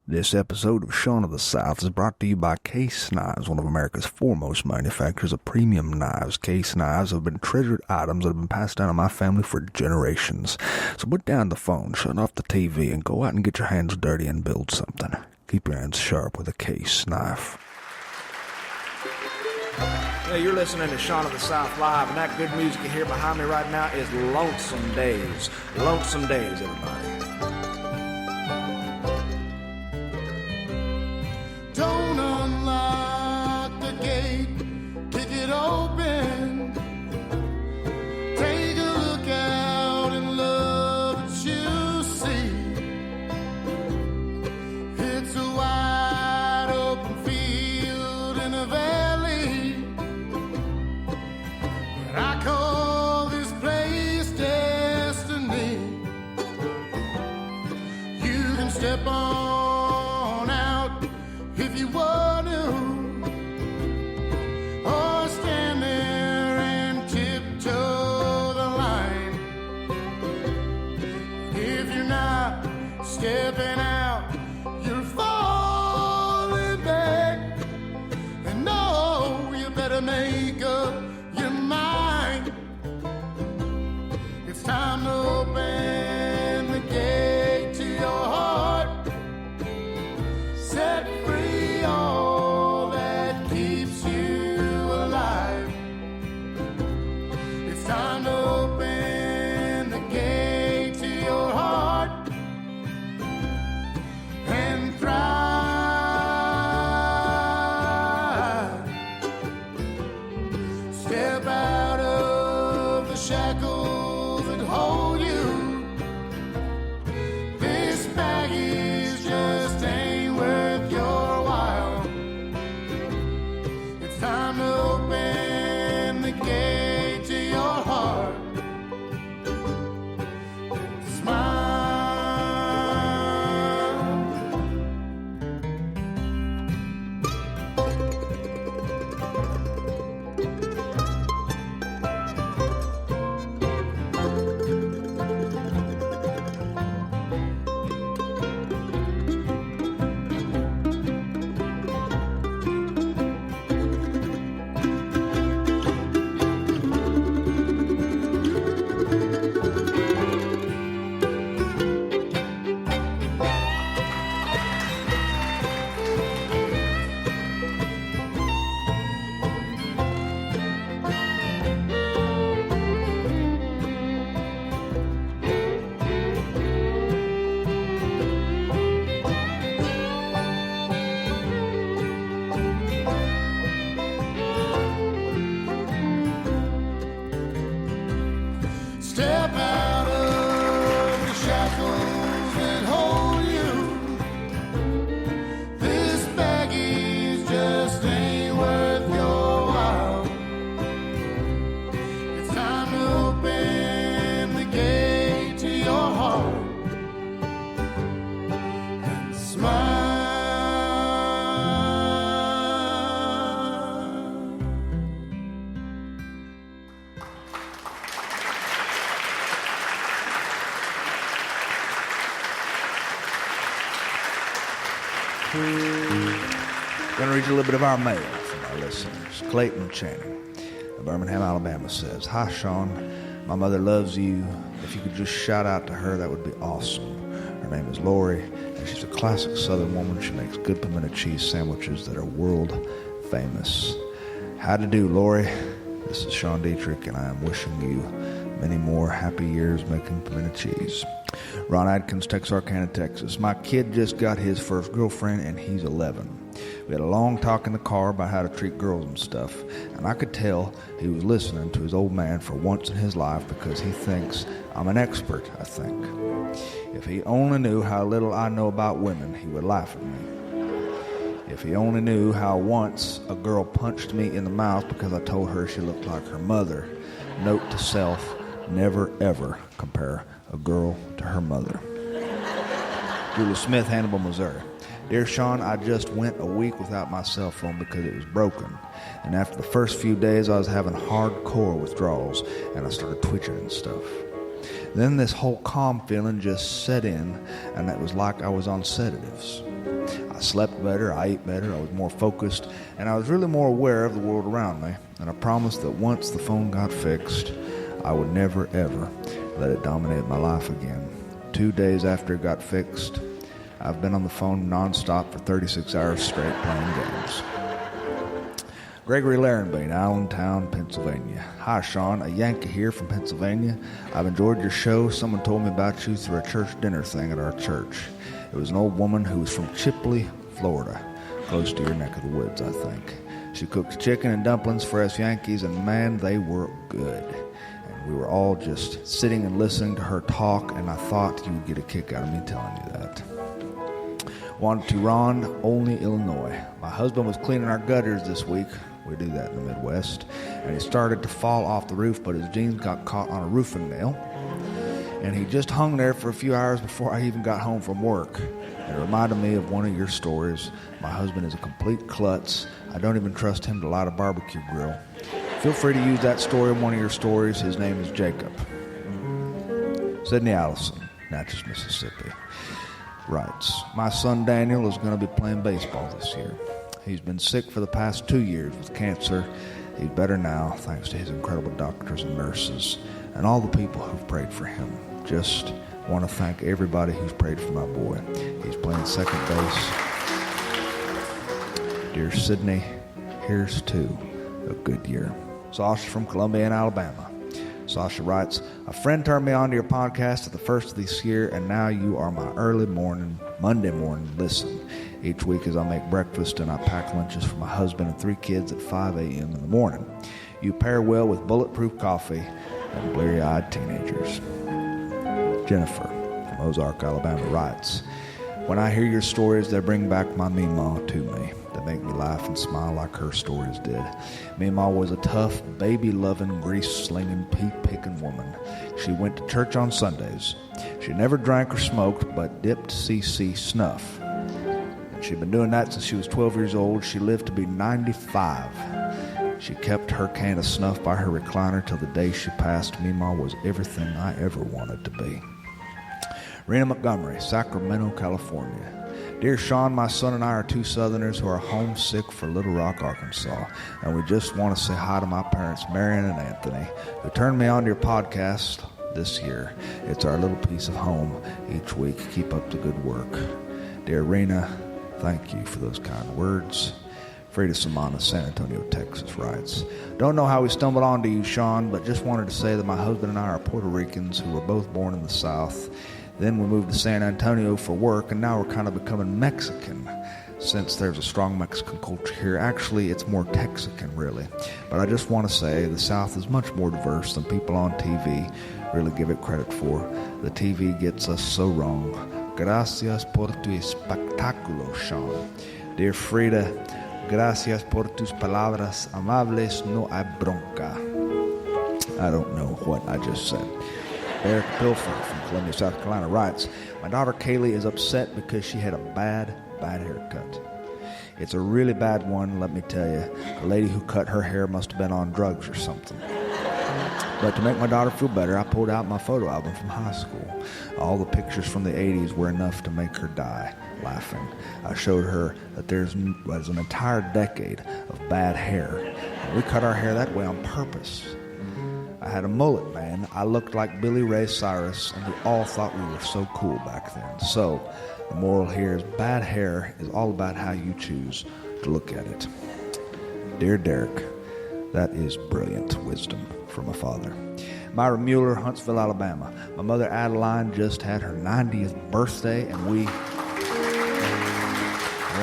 This episode of Shaun of the South is brought to you by Case Knives, one of America's foremost manufacturers of premium knives. Case Knives have been treasured items that have been passed down in my family for generations. So put down the phone, shut off the TV, and go out and get your hands dirty and build something. Keep your hands sharp with a Case knife. Yeah, you're listening to Shaun of the South Live, and that good music you hear behind me right now is Lonesome Days. Lonesome Days, everybody. Don't unlock the gate, kick it open. Take a look out and love what you see. It's a wide open field in a valley, but I call this place destiny. You can step on out if you want to, or stand there and tiptoe the line. If you're not stepping out, you're falling back. And no, you better make up your mind. It's time to open the gate to your heart. Set free all that keeps you alive. It's time to open the gate to your heart and thrive. Step out of the shackles that hold you. This baggage just ain't worth your while. It's time to open the gate to your heart and smile. Step out of the shackles that hold you. This baggage just ain't worth your while. It's time to open the gate to your heart and smile. Going to read you a little bit of our mail from our listeners. Clayton Channing of Birmingham, Alabama says, "Hi, Shaun. My mother loves you. If you could just shout out to her, that would be awesome. Her name is Lori, and she's a classic Southern woman. She makes good pimento cheese sandwiches that are world famous. How to do, Lori? This is Sean Dietrich, and I am wishing you many more happy years making pimento cheese." Ron Adkins, Texarkana, Texas. "My kid just got his first girlfriend, and he's 11. We had a long talk in the car about how to treat girls and stuff, and I could tell he was listening to his old man for once in his life because he thinks I'm an expert, I think. If he only knew how little I know about women, he would laugh at me. If he only knew how once a girl punched me in the mouth because I told her she looked like her mother. Note to self, never ever compare a girl to her mother." Julie Smith, Hannibal, Missouri. "Dear Sean, I just went a week without my cell phone because it was broken. And after the first few days, I was having hardcore withdrawals, and I started twitching and stuff. Then this whole calm feeling just set in, and it was like I was on sedatives. I slept better, I ate better, I was more focused, and I was really more aware of the world around me. And I promised that once the phone got fixed, I would never, ever let it dominate my life again. 2 days after it got fixed, I've been on the phone nonstop for 36 hours straight playing games. Gregory Larenbean, Allentown, Pennsylvania. Hi, Sean. A Yankee here from Pennsylvania. I've enjoyed your show. Someone told me about you through a church dinner thing at our church. It was an old woman who was from Chipley, Florida, close to your neck of the woods, I think. She cooked chicken and dumplings for us Yankees, and man, they were good. And we were all just sitting and listening to her talk, and I thought you would get a kick out of me telling you that. Wanted to Ron, Olney, Illinois. My husband was cleaning our gutters this week. We do that in the Midwest. And he started to fall off the roof, but his jeans got caught on a roofing nail. And he just hung there for a few hours before I even got home from work. It reminded me of one of your stories. My husband is a complete klutz. I don't even trust him to light a barbecue grill. Feel free to use that story in one of your stories. His name is Jacob. Sydney Allison, Natchez, Mississippi, writes, my son Daniel is going to be playing baseball this year. He's been sick for the past 2 years with cancer. He's better now, thanks to his incredible doctors and nurses and all the people who've prayed for him. Just want to thank everybody who's prayed for my boy. He's playing second base. Dear Sydney, here's to a good year. Sasha from Columbia, Alabama. Sasha writes, a friend turned me on to your podcast at the first of this year, and now you are my early morning, Monday morning listen. Each week as I make breakfast and I pack lunches for my husband and 3 kids at 5 a.m. in the morning. You pair well with bulletproof coffee and bleary-eyed teenagers. Jennifer from Ozark, Alabama writes, when I hear your stories, they bring back my Meemaw to me. They make me laugh and smile like her stories did. Meemaw was a tough, baby-loving, grease-slinging, pea-picking woman. She went to church on Sundays. She never drank or smoked, but dipped CC snuff. And she'd been doing that since she was 12 years old. She lived to be 95. She kept her can of snuff by her recliner till the day she passed. Meemaw was everything I ever wanted to be. Rena Montgomery, Sacramento, California. Dear Sean, my son and I are 2 Southerners who are homesick for Little Rock, Arkansas, and we just want to say hi to my parents, Marion and Anthony, who turned me on to your podcast this year. It's our little piece of home each week. Keep up the good work. Dear Rena, thank you for those kind words. Frida Samana, San Antonio, Texas writes, don't know how we stumbled onto you, Sean, but just wanted to say that my husband and I are Puerto Ricans who were both born in the South. Then we moved to San Antonio for work, and now we're kind of becoming Mexican since there's a strong Mexican culture here. Actually, it's more Texican, really. But I just want to say the South is much more diverse than people on TV really give it credit for. The TV gets us so wrong. Gracias por tu espectáculo, Sean. Dear Frida, gracias por tus palabras amables, no hay bronca. I don't know what I just said. Eric Pilfer from Columbia, South Carolina writes, my daughter Kaylee is upset because she had a bad haircut. It's a really bad one, let me tell you. The lady who cut her hair must have been on drugs or something. But to make my daughter feel better, I pulled out my photo album from high school. All the pictures from the 80s were enough to make her die laughing. I showed her that there was an entire decade of bad hair. And we cut our hair that way on purpose. I had a mullet, man. I looked like Billy Ray Cyrus, and we all thought we were so cool back then. So, the moral here is bad hair is all about how you choose to look at it. Dear Derek, that is brilliant wisdom from a father. Myra Mueller, Huntsville, Alabama. My mother Adeline just had her 90th birthday, and we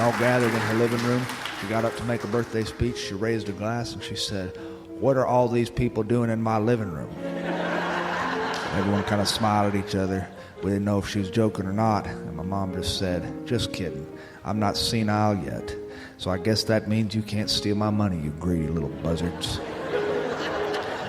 all gathered in her living room. She got up to make a birthday speech. She raised a glass, and she said, what are all these people doing in my living room? Everyone kind of smiled at each other. We didn't know if she was joking or not. And my mom just said, just kidding. I'm not senile yet. So I guess that means you can't steal my money, you greedy little buzzards.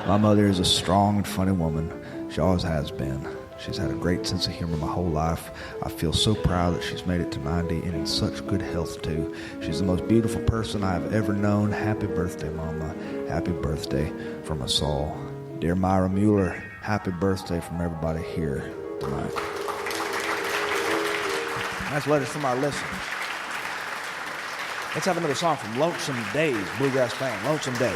My mother is a strong and funny woman. She always has been. She's had a great sense of humor my whole life. I feel so proud that she's made it to 90 and in such good health, too. She's the most beautiful person I have ever known. Happy birthday, Mama. Happy birthday from us all. Dear Myra Mueller, happy birthday from everybody here tonight. That's letters from our listeners. Let's have another song from Lonesome Days, bluegrass band, Lonesome Days.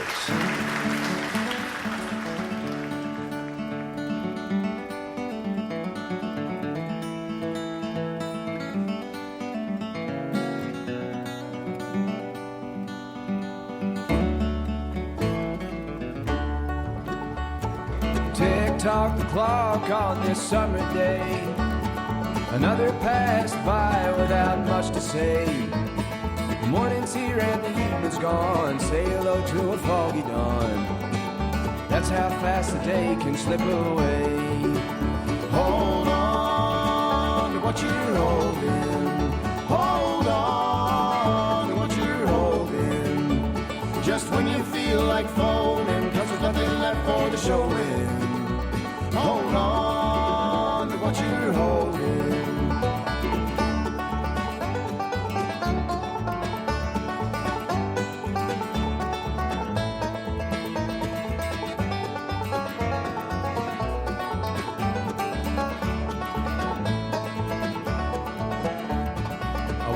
Tick-tock the clock on this summer day. Another passed by without much to say. The morning's here and the evening's gone. Say hello to a foggy dawn. That's how fast the day can slip away. Hold on to what you're holding. Hold on to what you're holding. Just when you feel like folding, 'cause there's nothing left for the showing. Hold on to what you're holding.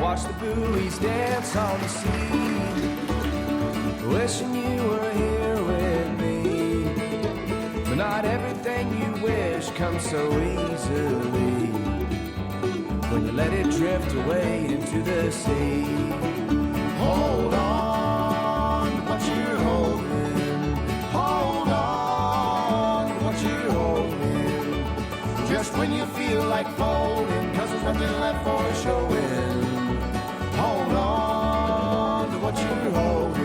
Watch the buoys dance on the sea, wishing you were here with me. But not everything you wish comes so easily when you let it drift away into the sea. Hold on to what you're holding. Hold on to what you're holding. Just when you feel like folding, 'cause there's nothing left for showing. Hold on to what you're holding.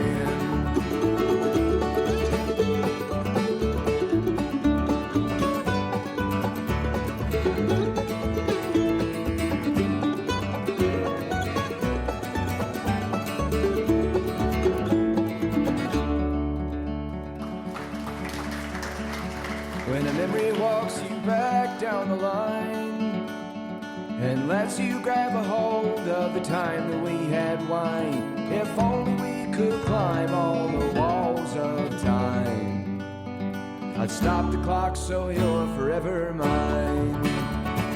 When a memory walks you back down the line and lets you grab a hold of the time that we had wine. If only we could climb all the walls of time, I'd stop the clock so you're forever mine.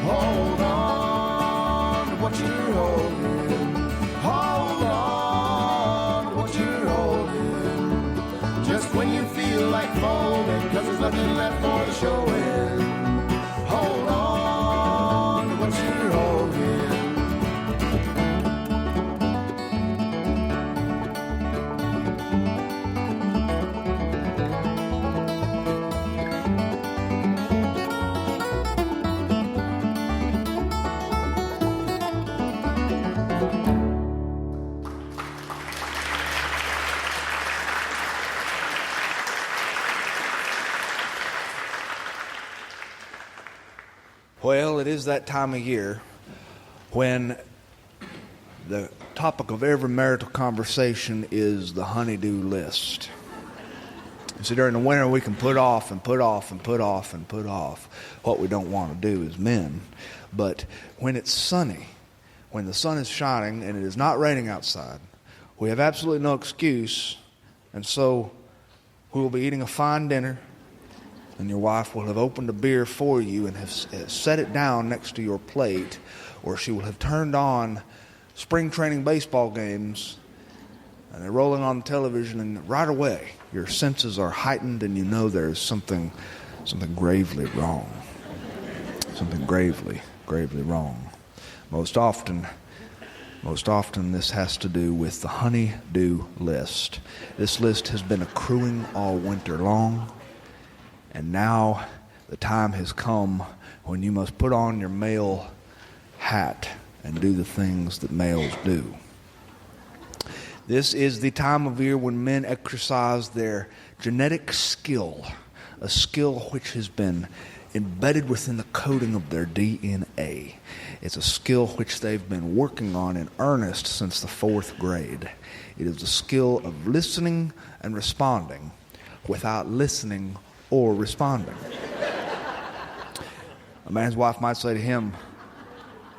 Hold on to what you're holding. Hold on to what you're holding. Just when you feel like folding, 'cause there's nothing left for the showing. Hold on to what you're holding. Well, it is that time of year when the topic of every marital conversation is the honey-do list. You see, during the winter we can put off and put off and put off and put off what we don't want to do as men. But when it's sunny, when the sun is shining and it is not raining outside, we have absolutely no excuse, and so we will be eating a fine dinner, and your wife will have opened a beer for you and have set it down next to your plate, or she will have turned on spring training baseball games, and they're rolling on the television, and right away your senses are heightened and you know there's something gravely wrong. Something gravely wrong. Most often this has to do with the honey-do list. This list has been accruing all winter long, and now the time has come when you must put on your male hat and do the things that males do. This is the time of year when men exercise their genetic skill, a skill which has been embedded within the coding of their DNA. It's a skill which they've been working on in earnest since the 4th grade. It is the skill of listening and responding without listening or responding. A man's wife might say to him,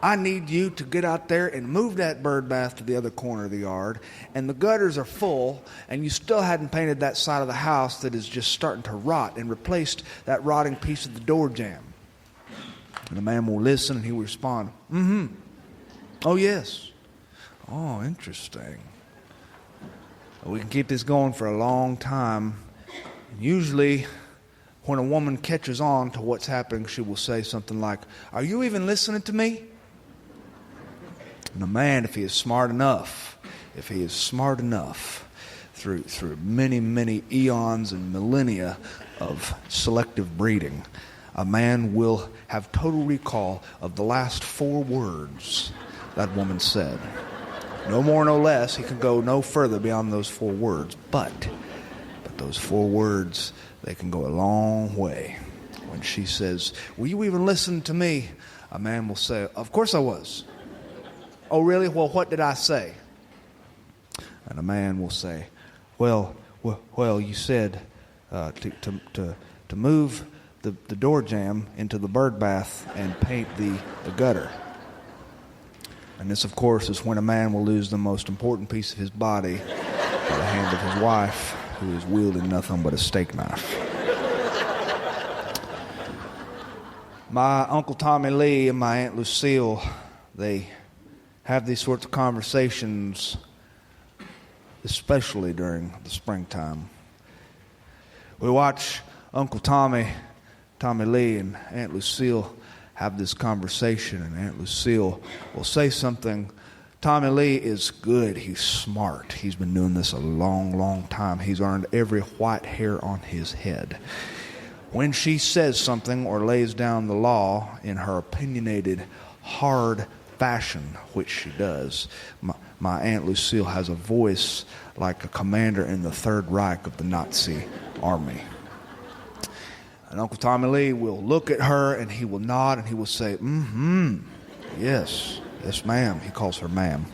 I need you to get out there and move that bird bath to the other corner of the yard, and the gutters are full, and you still hadn't painted that side of the house that is just starting to rot, and replaced that rotting piece of the door jamb. And the man will listen and he will respond, oh yes. Oh, interesting. We can keep this going for a long time. Usually, when a woman catches on to what's happening, she will say something like, "Are you even listening to me?" And a man, if he is smart enough, through many, many eons and millennia of selective breeding, a man will have total recall of the last 4 words that woman said. No more, no less. He can go no further beyond those 4 words. But those 4 words, they can go a long way. When she says, "Will you even listen to me?" a man will say, "Of course I was." "Oh, really? Well, what did I say?" And a man will say, Well, you said to move the door jamb into the bird bath and paint the gutter." And this, of course, is when a man will lose the most important piece of his body by the hand of his wife, who is wielding nothing but a steak knife. My Uncle Tommy Lee and my Aunt Lucille, they have these sorts of conversations, especially during the springtime. We watch Uncle Tommy Lee and Aunt Lucille have this conversation, and Aunt Lucille will say something. Tommy Lee is good. He's smart. He's been doing this a long, long time. He's earned every white hair on his head. When she says something or lays down the law in her opinionated, hard fashion, which she does, my Aunt Lucille has a voice like a commander in the Third Reich of the Nazi army. And Uncle Tommy Lee will look at her and he will nod and he will say, yes, ma'am. He calls her ma'am.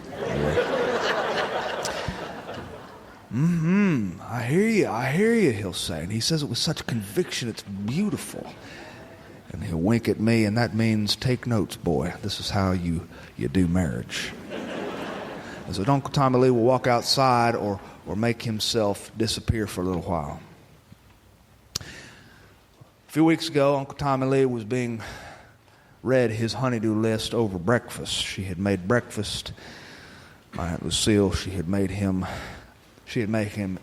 I hear you, he'll say. And he says it with such conviction, it's beautiful. And he'll wink at me, and that means, take notes, boy. This is how you do marriage. And so Uncle Tommy Lee will walk outside or make himself disappear for a little while. A few weeks ago, Uncle Tommy Lee was being read his honey-do list over breakfast. She had made breakfast. My Aunt Lucille, she had made him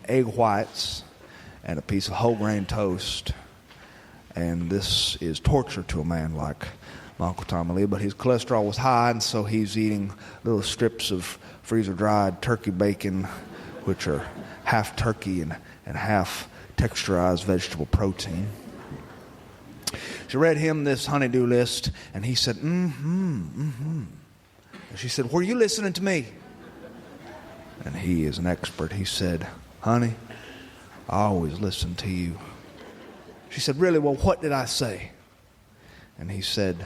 egg whites and a piece of whole grain toast. And this is torture to a man like my Uncle Tommy Lee, but his cholesterol was high, and so he's eating little strips of freezer-dried turkey bacon, which are half turkey and half texturized vegetable protein. She read him this honey-do list, and he said, And she said, "Were you listening to me?" And he is an expert. He said, "Honey, I always listen to you." She said, "Really? Well, what did I say?" And he said,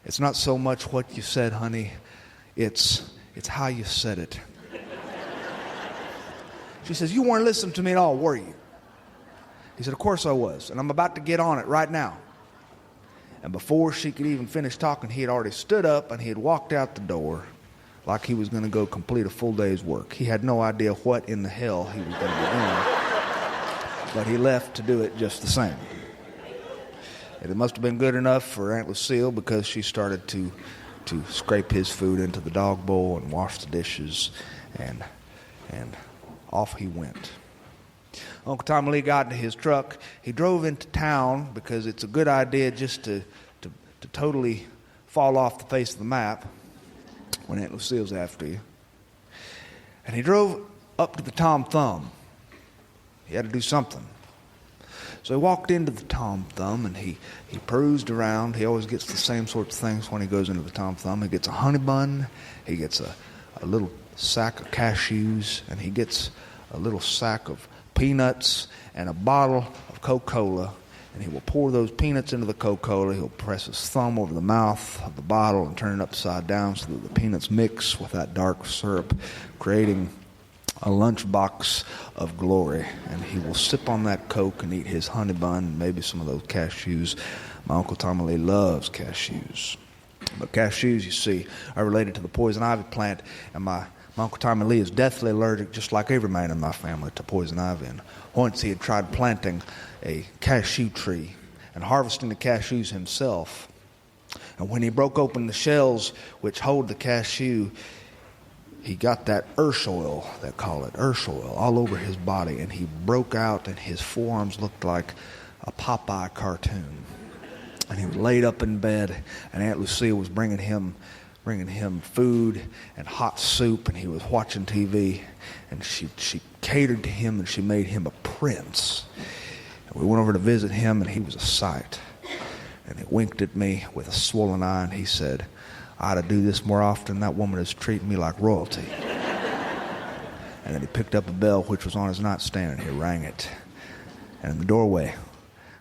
"It's not so much what you said, honey. It's how you said it." She says, "You weren't listening to me at all, were you?" He said, "Of course I was, and I'm about to get on it right now." And before she could even finish talking, he had already stood up and he had walked out the door like he was going to go complete a full day's work. He had no idea what in the hell he was going to be doing, but he left to do it just the same. And it must have been good enough for Aunt Lucille, because she started to scrape his food into the dog bowl and wash the dishes, and off he went. Uncle Tommy Lee got into his truck. He drove into town because it's a good idea just to totally fall off the face of the map when Aunt Lucille's after you. And he drove up to the Tom Thumb. He had to do something. So he walked into the Tom Thumb and he perused around. He always gets the same sorts of things when he goes into the Tom Thumb. He gets a honey bun, he gets a little sack of cashews, and he gets a little sack of peanuts and a bottle of Coca-Cola. And he will pour those peanuts into the Coca-Cola. He'll press his thumb over the mouth of the bottle and turn it upside down so that the peanuts mix with that dark syrup, creating a lunchbox of glory. And he will sip on that Coke and eat his honey bun and maybe some of those cashews. My Uncle Tommy Lee loves cashews. But cashews, you see, are related to the poison ivy plant, and my Uncle Tommy Lee is deathly allergic, just like every man in my family, to poison ivy. And once he had tried planting a cashew tree and harvesting the cashews himself. And when he broke open the shells which hold the cashew, he got that oil, they call it oil, all over his body, and he broke out, and his forearms looked like a Popeye cartoon. And he was laid up in bed, and Aunt Lucille was bringing him food and hot soup, and he was watching TV, and she catered to him, and she made him a prince. And we went over to visit him, and he was a sight. And he winked at me with a swollen eye, and he said, "I ought to do this more often. That woman is treating me like royalty." And then he picked up a bell which was on his nightstand, and he rang it. And in the doorway,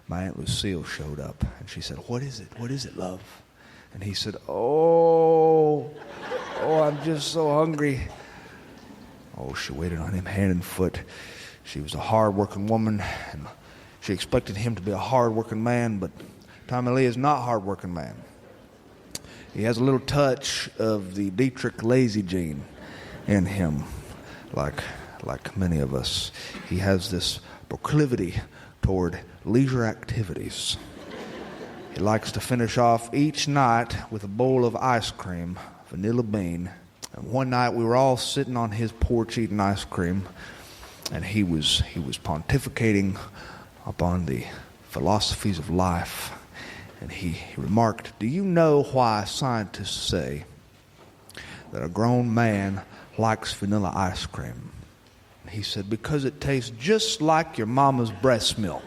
my Aunt Lucille showed up, and she said, "What is it? What is it, love?" And he said, Oh, I'm just so hungry." Oh, she waited on him hand and foot. She was a hard-working woman, and she expected him to be a hard-working man, but Tommy Lee is not a hard-working man. He has a little touch of the Dietrich lazy gene in him, like many of us. He has this proclivity toward leisure activities. He likes to finish off each night with a bowl of ice cream, vanilla bean. And one night we were all sitting on his porch eating ice cream, and he was pontificating upon the philosophies of life. And he remarked, "Do you know why scientists say that a grown man likes vanilla ice cream?" And he said, "Because it tastes just like your mama's breast milk."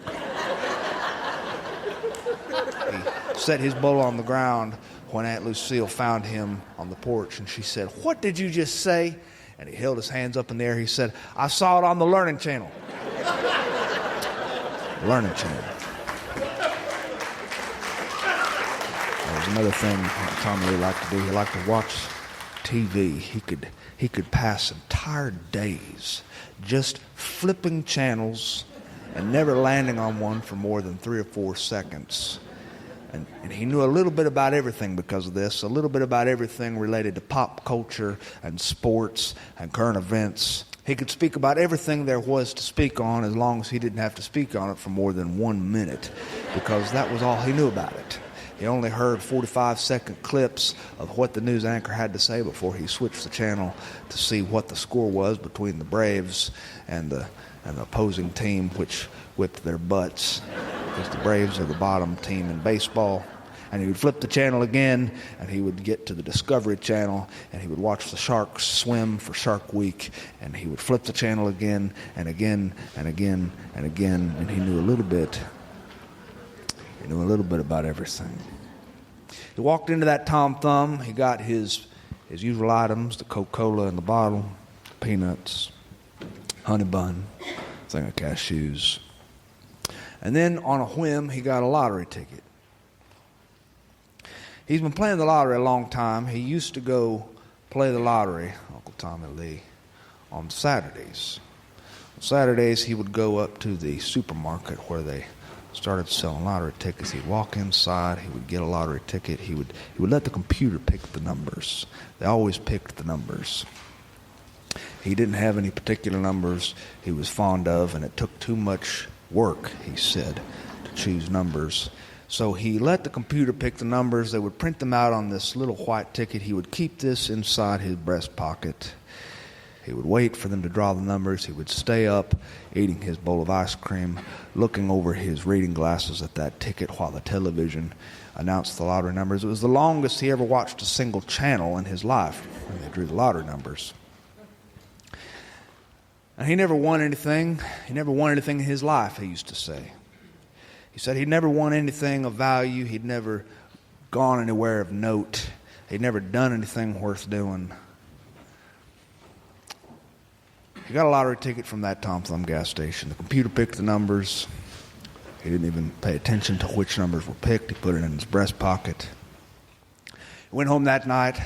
He set his bowl on the ground when Aunt Lucille found him on the porch, and she said, "What did you just say?" And he held his hands up in the air. He said, "I saw it on the Learning Channel." Learning Channel. There's another thing Tommy Lee liked to do. He liked to watch TV. He could pass entire days just flipping channels and never landing on one for more than 3 or 4 seconds. And he knew a little bit about everything because of this, a little bit about everything related to pop culture and sports and current events. He could speak about everything there was to speak on as long as he didn't have to speak on it for more than 1 minute, because that was all he knew about it. He only heard 45-second clips of what the news anchor had to say before he switched the channel to see what the score was between the Braves and the opposing team, which whipped their butts, because the Braves are the bottom team in baseball. And he would flip the channel again, and he would get to the Discovery Channel, and he would watch the sharks swim for Shark Week, and he would flip the channel again and again and again and again, and he knew a little bit about everything. He walked into that Tom Thumb. He got his usual items, the Coca-Cola in the bottle, peanuts, honey bun, thing of cashews. And then on a whim, he got a lottery ticket. He's been playing the lottery a long time. He used to go play the lottery, Uncle Tommy Lee, on Saturdays. On Saturdays, he would go up to the supermarket where they started selling lottery tickets. He'd walk inside. He would get a lottery ticket. He would let the computer pick the numbers. They always picked the numbers. He didn't have any particular numbers he was fond of, and it took too much work, he said, to choose numbers. So he let the computer pick the numbers. They would print them out on this little white ticket. He would keep this inside his breast pocket. He would wait for them to draw the numbers. He would stay up eating his bowl of ice cream, looking over his reading glasses at that ticket while the television announced the lottery numbers. It was the longest he ever watched a single channel in his life when they drew the lottery numbers. And he never won anything. He never won anything in his life, he used to say. He said he'd never won anything of value. He'd never gone anywhere of note. He'd never done anything worth doing. He got a lottery ticket from that Tom Thumb gas station. The computer picked the numbers. He didn't even pay attention to which numbers were picked. He put it in his breast pocket. He went home that night.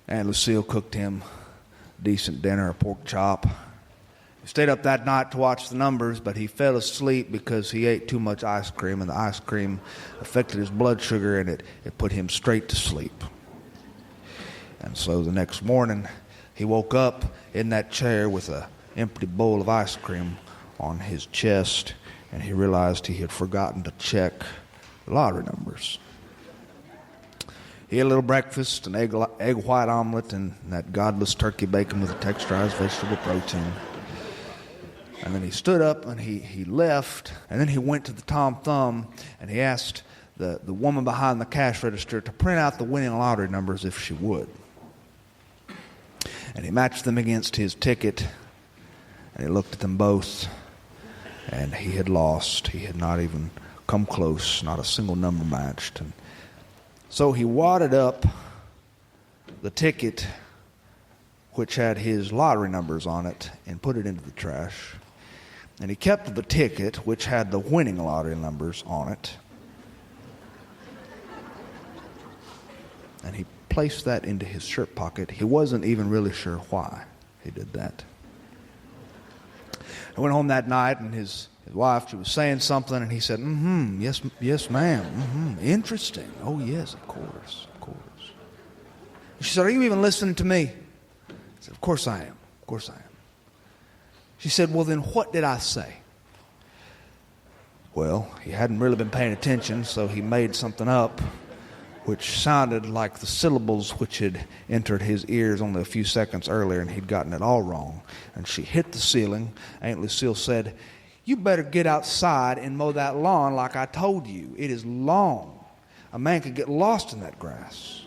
Aunt Lucille cooked him a decent dinner, a pork chop. He stayed up that night to watch the numbers, but he fell asleep because he ate too much ice cream, and the ice cream affected his blood sugar, and it put him straight to sleep. And so the next morning, he woke up in that chair with an empty bowl of ice cream on his chest, and he realized he had forgotten to check the lottery numbers. He ate a little breakfast, an egg white omelet, and that godless turkey bacon with a texturized vegetable protein. And then he stood up and he left, and then he went to the Tom Thumb and he asked the woman behind the cash register to print out the winning lottery numbers if she would. And he matched them against his ticket, and he looked at them both, and he had lost. He had not even come close, not a single number matched. And so he wadded up the ticket which had his lottery numbers on it and put it into the trash. And he kept the ticket which had the winning lottery numbers on it. And he placed that into his shirt pocket. He wasn't even really sure why he did that. I went home that night, and his wife, she was saying something, and he said, yes, ma'am, interesting. Oh, yes, of course. She said, are you even listening to me? I said, of course I am. She said, well, then what did I say? Well, he hadn't really been paying attention, so he made something up which sounded like the syllables which had entered his ears only a few seconds earlier, and he'd gotten it all wrong. And she hit the ceiling. Aunt Lucille said, you better get outside and mow that lawn like I told you. It is long. A man could get lost in that grass.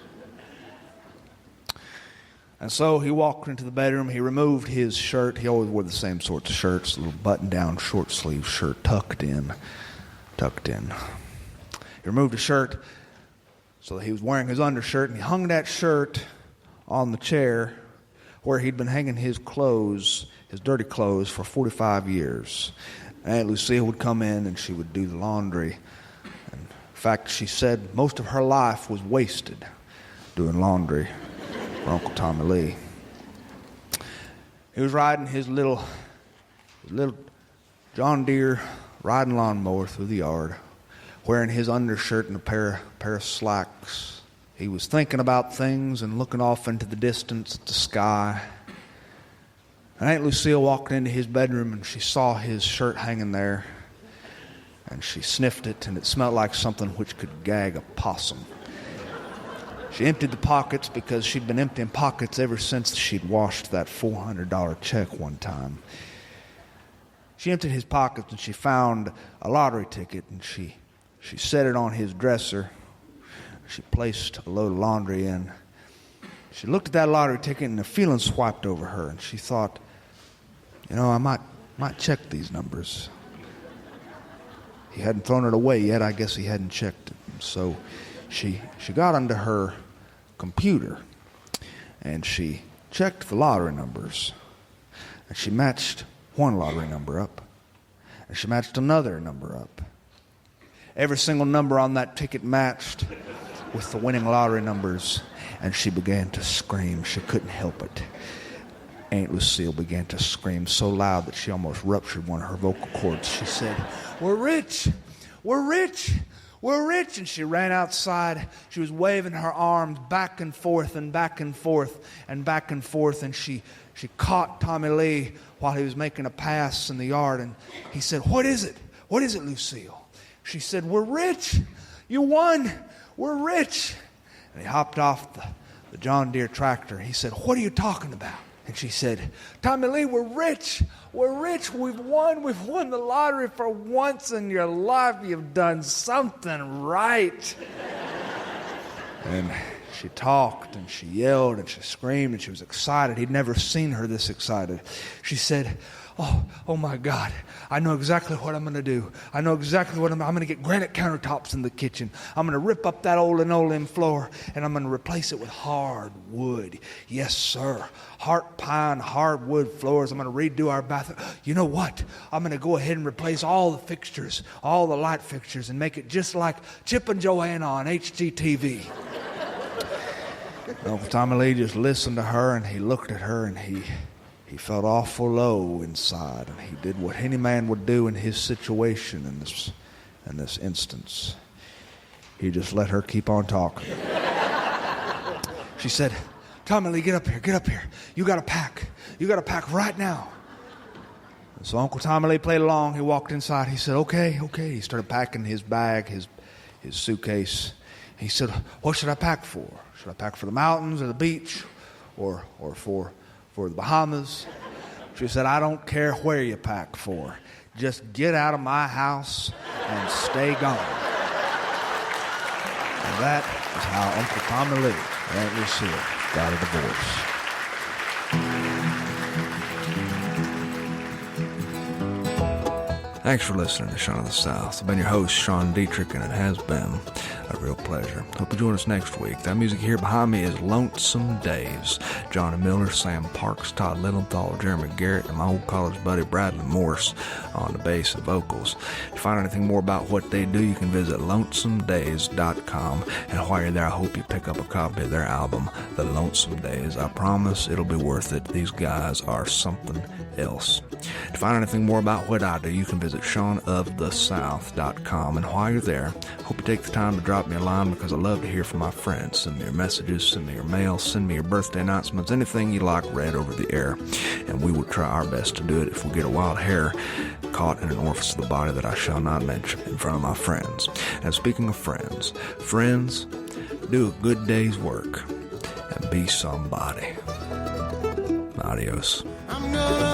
And so he walked into the bedroom. He removed his shirt. He always wore the same sorts of shirts, a little button-down, short-sleeve shirt, tucked in. He removed his shirt so that he was wearing his undershirt, and he hung that shirt on the chair where he'd been hanging his clothes, his dirty clothes, for 45 years. Aunt Lucille would come in and she would do the laundry. And in fact, she said most of her life was wasted doing laundry for Uncle Tommy Lee. He was riding his little John Deere riding lawnmower through the yard, wearing his undershirt and a pair of slacks. He was thinking about things and looking off into the distance at the sky. And Aunt Lucille walked into his bedroom, and she saw his shirt hanging there, and she sniffed it, and it smelled like something which could gag a possum. She emptied the pockets because she'd been emptying pockets ever since she'd washed that $400 check one time. She emptied his pockets, and she found a lottery ticket, and she set it on his dresser. She placed a load of laundry in. She looked at that lottery ticket, and a feeling swiped over her, and she thought, I might check these numbers. He hadn't thrown it away yet. I guess he hadn't checked it. So she got onto her computer, and she checked the lottery numbers. And she matched one lottery number up, and she matched another number up. Every single number on that ticket matched with the winning lottery numbers, and she began to scream. She couldn't help it. Aunt Lucille began to scream so loud that she almost ruptured one of her vocal cords. She said, we're rich, and she ran outside. She was waving her arms back and forth and back and forth and back and forth, and she caught Tommy Lee while he was making a pass in the yard, and he said, what is it, Lucille? She said, we're rich. You won. We're rich. And he hopped off the John Deere tractor. He said, what are you talking about? And she said, Tommy Lee, we're rich. We've won the lottery for once in your life. You've done something right. And she talked and she yelled and she screamed and she was excited. He'd never seen her this excited. She said, oh my God, I know exactly what I'm going to do. I'm going to get granite countertops in the kitchen. I'm going to rip up that old linoleum floor, and I'm going to replace it with hardwood. Yes, sir. Heart pine, hardwood floors. I'm going to redo our bathroom. You know what? I'm going to go ahead and replace all the fixtures, all the light fixtures, and make it just like Chip and Joanna on HGTV. Uncle Tommy Lee just listened to her, and he looked at her, and he felt awful low inside, and he did what any man would do in his situation in this instance. He just let her keep on talking. She said, Tommy Lee, get up here. You got to pack right now. And so Uncle Tommy Lee played along. He walked inside. He said, okay. He started packing his bag, his suitcase. He said, what should I pack for? Should I pack for the mountains or the beach or for the Bahamas? She said, I don't care where you pack for. Just get out of my house and stay gone. And that is how Uncle Tommy Lee and Aunt Lucille got a divorce. Thanks for listening to Sean of the South. I've been your host, Sean Dietrich, and it has been a real pleasure. Hope you join us next week. That music here behind me is Lonesome Days. Johnny Miller, Sam Parks, Todd Lilienthal, Jeremy Garrett, and my old college buddy Bradley Morse on the bass and vocals. To find anything more about what they do, you can visit lonesomedays.com. And while you're there, I hope you pick up a copy of their album, The Lonesome Days. I promise it'll be worth it. These guys are something else. To find anything more about what I do, you can visit SeanoftheSouth.com. And while you're there, hope you take the time to drop me a line, because I love to hear from my friends. Send me your messages, send me your mail, send me your birthday announcements, anything you like read over the air. And we will try our best to do it if we get a wild hair caught in an orifice of the body that I shall not mention in front of my friends. And speaking of friends, do a good day's work and be somebody. Adios. I'm gonna